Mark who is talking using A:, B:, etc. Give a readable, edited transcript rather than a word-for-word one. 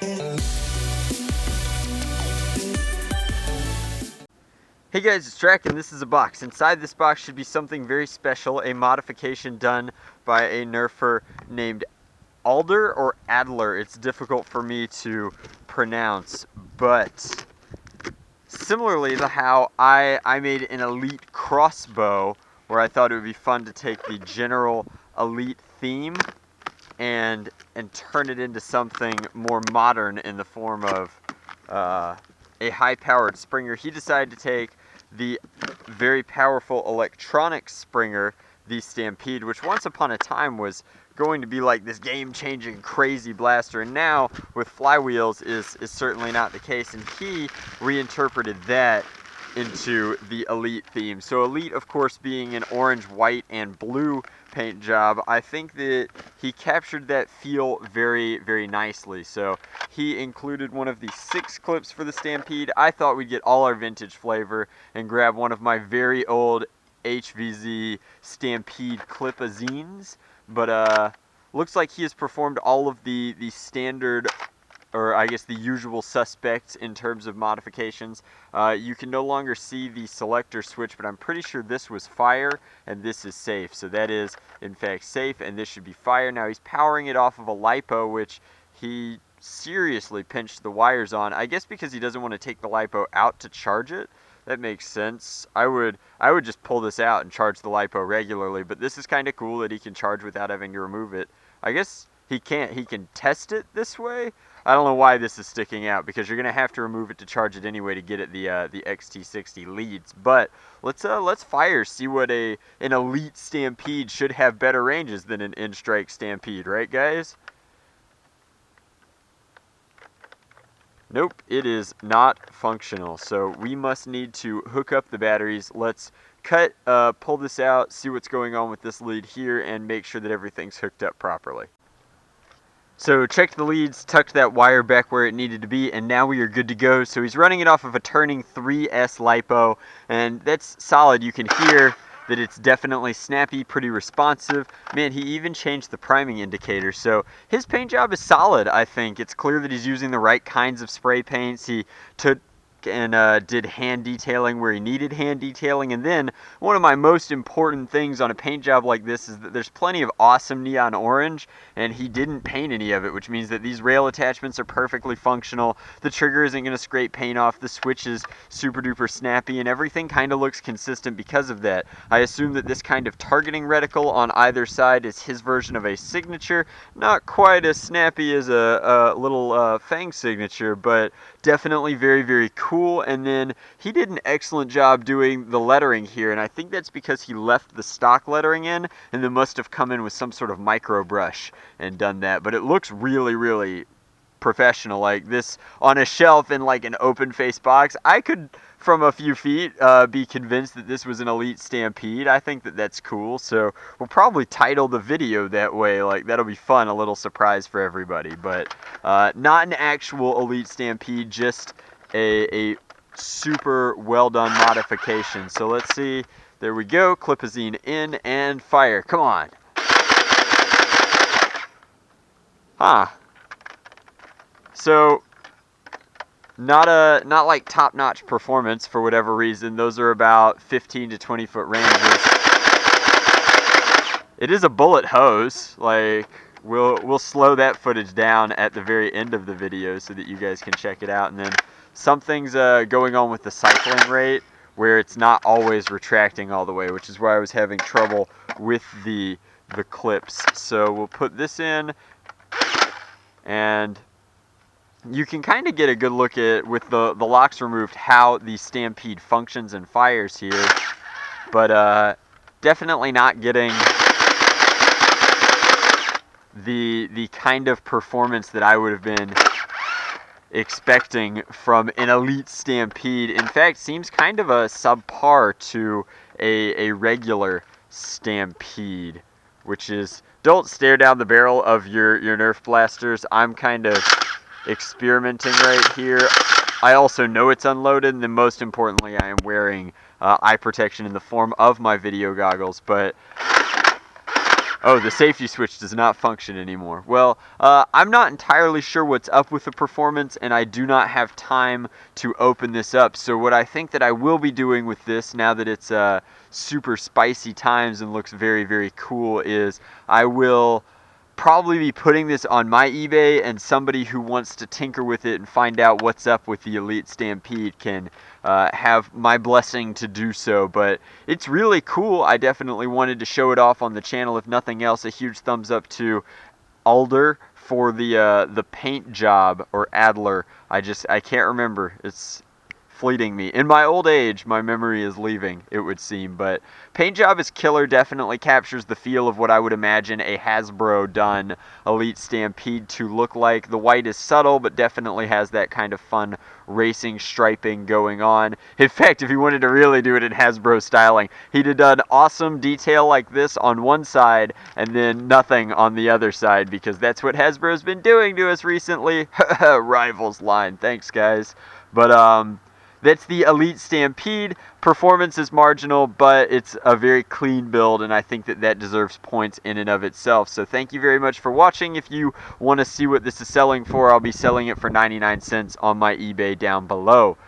A: Hey guys, it's Drac, and this is a box. Inside this box should be something very special, a modification done by a nerfer named Alder or Adler. It's difficult for me to pronounce, but similarly to how I made an elite crossbow where I thought it would be fun to take the general elite theme and turn it into something more modern in the form of a high-powered Springer. He decided to take the very powerful electronic Springer, the Stampede, which once upon a time was going to be like this game-changing crazy blaster, and now with flywheels is certainly not the case, and he reinterpreted that into the Elite theme. So Elite, of course, being an orange, white, and blue paint job, I think that he captured that feel very, very nicely. So he included one of the 6 clips for the Stampede. I thought we'd get all our vintage flavor and grab one of my very old HVZ Stampede clip-a-zines, but looks like he has performed all of the standard, or I guess the usual suspects in terms of modifications. You can no longer see the selector switch, but I'm pretty sure this was fire and this is safe. So that is in fact safe, and this should be fire. Now he's powering it off of a LiPo, which he seriously pinched the wires on. I guess because he doesn't want to take the LiPo out to charge it. That makes sense. I would just pull this out and charge the LiPo regularly, but this is kind of cool that he can charge without having to remove it. I guess he can't. He can test it this way. I don't know why this is sticking out, because you're gonna have to remove it to charge it anyway to get it the XT60 leads. But let's fire, see what an Elite Stampede should have better ranges than an N-Strike Stampede, right guys? Nope, it is not functional. So we must need to hook up the batteries. Let's pull this out, see what's going on with this lead here, and make sure that everything's hooked up properly. So checked the leads, tucked that wire back where it needed to be, and now we are good to go. So he's running it off of a turning 3S LiPo, and that's solid. You can hear that it's definitely snappy, pretty responsive. Man, he even changed the priming indicator. So his paint job is solid, I think. It's clear that he's using the right kinds of spray paints. He took and did hand detailing where he needed hand detailing. And then one of my most important things on a paint job like this is that there's plenty of awesome neon orange, and he didn't paint any of it, which means that these rail attachments are perfectly functional. The trigger isn't going to scrape paint off. The switch is super duper snappy, and everything kind of looks consistent because of that. I assume that this kind of targeting reticle on either side is his version of a signature. Not quite as snappy as a little Fang signature, but definitely very, very cool. And then he did an excellent job doing the lettering here, and I think that's because he left the stock lettering in and then must have come in with some sort of micro brush and done that. But it looks really, really professional. Like this on a shelf in like an open face box, I could from a few feet be convinced that this was an Elite Stampede. I think that that's cool, so we'll probably title the video that way. Like, that'll be fun, a little surprise for everybody. But not an actual Elite Stampede, just a super well done modification. So let's see. There we go. Clip-a-zine in and fire. Come on. Huh. So not like top-notch performance for whatever reason. Those are about 15 to 20 foot ranges. It is a bullet hose. Like, we'll slow that footage down at the very end of the video so that you guys can check it out. And then something's going on with the cycling rate where it's not always retracting all the way, which is why I was having trouble with the clips. So we'll put this in, and you can kind of get a good look at, with the locks removed, how the Stampede functions and fires here, but definitely not getting the kind of performance that I would have been expecting from an Elite Stampede. In fact, seems kind of a subpar to a regular Stampede, which is, don't stare down the barrel of your Nerf blasters. I'm kind of experimenting right here. I also know it's unloaded, and then most importantly, I am wearing eye protection in the form of my video goggles. But Oh, the safety switch does not function anymore. Well, I'm not entirely sure what's up with the performance, and I do not have time to open this up. So what I think that I will be doing with this, now that it's super spicy times and looks very, very cool, is I will probably be putting this on my eBay, and somebody who wants to tinker with it and find out what's up with the Elite Stampede can have my blessing to do so. But it's really cool. I definitely wanted to show it off on the channel. If nothing else, a huge thumbs up to Alder for the paint job, or Adler. I can't remember. It's fleeting me. In my old age, my memory is leaving, it would seem. But paint job is killer. Definitely captures the feel of what I would imagine a Hasbro done Elite Stampede to look like. The white is subtle, but definitely has that kind of fun racing striping going on. In fact, if he wanted to really do it in Hasbro styling, he'd have done awesome detail like this on one side and then nothing on the other side, because that's what Hasbro's been doing to us recently. Rivals line. Thanks, guys. But that's the Elite Stampede. Performance is marginal, but it's a very clean build, and I think that that deserves points in and of itself. So thank you very much for watching. If you want to see what this is selling for, I'll be selling it for 99 cents on my eBay down below.